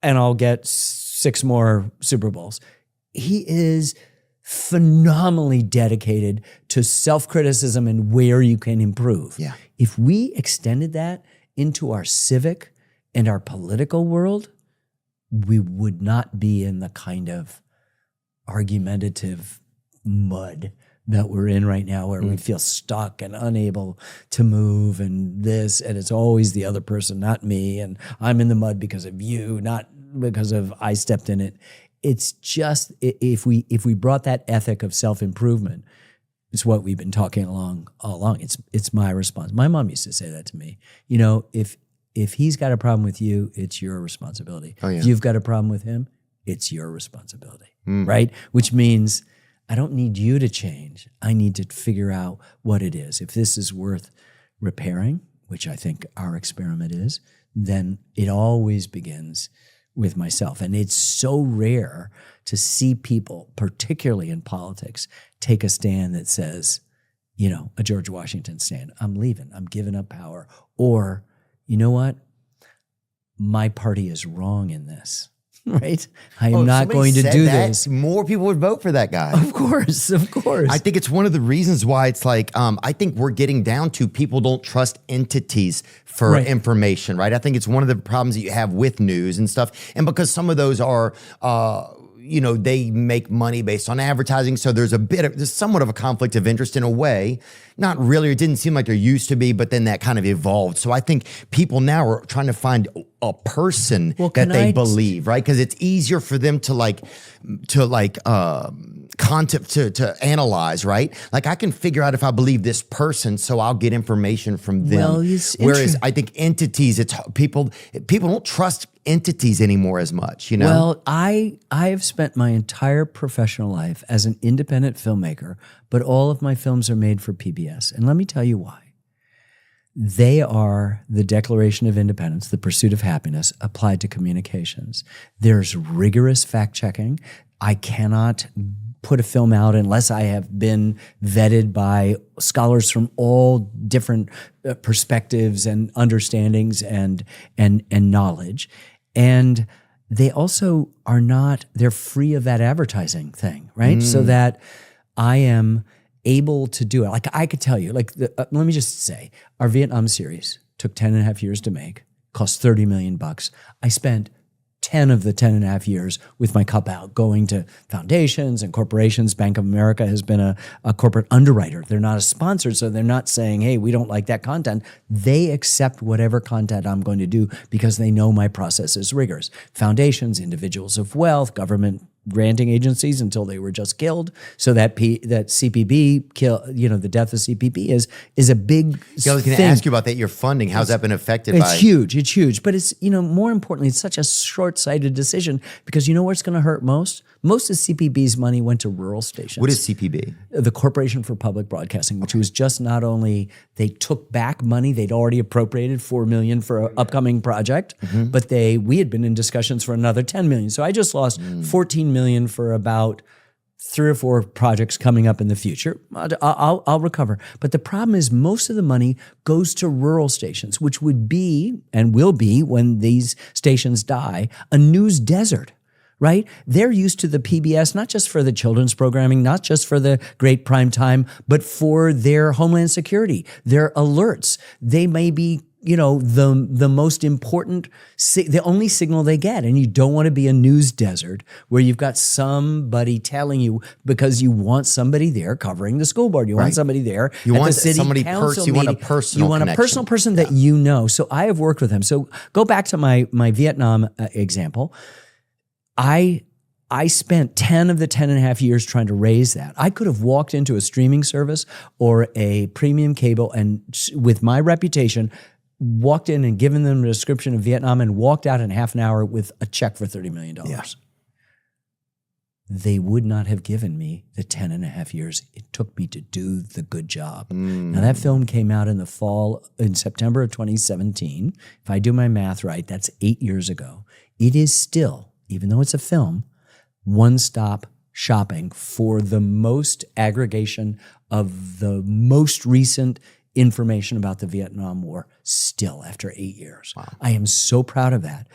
and I'll get 6 more Super Bowls. He is phenomenally dedicated to self-criticism and where you can improve. Yeah. If we extended that into our civic and our political world, we would not be in the kind of argumentative mud that we're in right now, where we feel stuck and unable to move, and this, and it's always the other person, not me, and I'm in the mud because of you, not because of I stepped in it. It's just, if we brought that ethic of self-improvement, it's what we've been talking all along. It's my response. My mom used to say that to me. You know, if he's got a problem with you, it's your responsibility. Oh, yeah. If you've got a problem with him, it's your responsibility, right? Which means I don't need you to change. I need to figure out what it is. If this is worth repairing, which I think our experiment is, then it always begins with myself. And it's so rare to see people, particularly in politics, take a stand that says, you know, a George Washington stand, I'm leaving, I'm giving up power. Or, you know what? My party is wrong in this. Right? I am not going to do this. More people would vote for that guy. Of course, of course. I think it's one of the reasons why it's like, I think we're getting down to people don't trust entities for information, right? I think it's one of the problems that you have with news and stuff. And because some of those are, you know, they make money based on advertising. So there's somewhat of a conflict of interest in a way. Not really, it didn't seem like there used to be, but then that kind of evolved. So I think people now are trying to find a person that they believe, right? Because it's easier for them to analyze, right? Like I can figure out if I believe this person, so I'll get information from them. Well, whereas I think entities, it's people don't trust entities anymore as much, you know? Well, I have spent my entire professional life as an independent filmmaker, but all of my films are made for PBS. And let me tell you why. They are the Declaration of Independence, the pursuit of happiness, applied to communications. There's rigorous fact-checking. I cannot put a film out unless I have been vetted by scholars from all different perspectives and understandings and knowledge. And they also are not, they're free of that advertising thing, right? So that I am able to do it. Like I could tell you, like, let me just say, our Vietnam series took 10 and a half years to make, cost $30 million. I spent 10 of the 10 and a half years with my cup out, going to foundations and corporations. Bank of America has been a corporate underwriter. They're not a sponsor, so they're not saying, hey, we don't like that content. They accept whatever content I'm going to do because they know my process is rigorous. Foundations, individuals of wealth, government granting agencies until they were just killed. So that CPB the death of CPB is a big I was going to ask you about that. Your funding, how's that been affected by? It's huge. It's huge. But it's, more importantly, it's such a short-sighted decision because you know what's going to hurt most? Most of CPB's money went to rural stations. What is CPB? The Corporation for Public Broadcasting, which was just not only, they took back money, they'd already appropriated $4 million for an upcoming project, but we had been in discussions for another $10 million. So I just lost $14 million for about 3 or 4 projects coming up in the future. I'll recover. But the problem is most of the money goes to rural stations, which would be, and will be when these stations die, a news desert. Right? They're used to the PBS, not just for the children's programming, not just for the great prime time, but for their homeland security, their alerts. They may be, the most important, the only signal they get. And you don't want to be a news desert where you've got somebody telling you because you want somebody there covering the school board. You want somebody there. You want the city somebody council you want a meeting. personal You want connection. a personal person that you know. So I have worked with them. So go back to my Vietnam example. I spent 10 of the 10 and a half years trying to raise that. I could have walked into a streaming service or a premium cable and with my reputation, walked in and given them a description of Vietnam and walked out in half an hour with a check for $30 million. Yeah. They would not have given me the 10 and a half years it took me to do the good job. Now that film came out in September of 2017. If I do my math right, that's 8 years ago. It is still, even though it's a film, one-stop shopping for the most aggregation of the most recent information about the Vietnam War still after 8 years. Wow. I am so proud of that.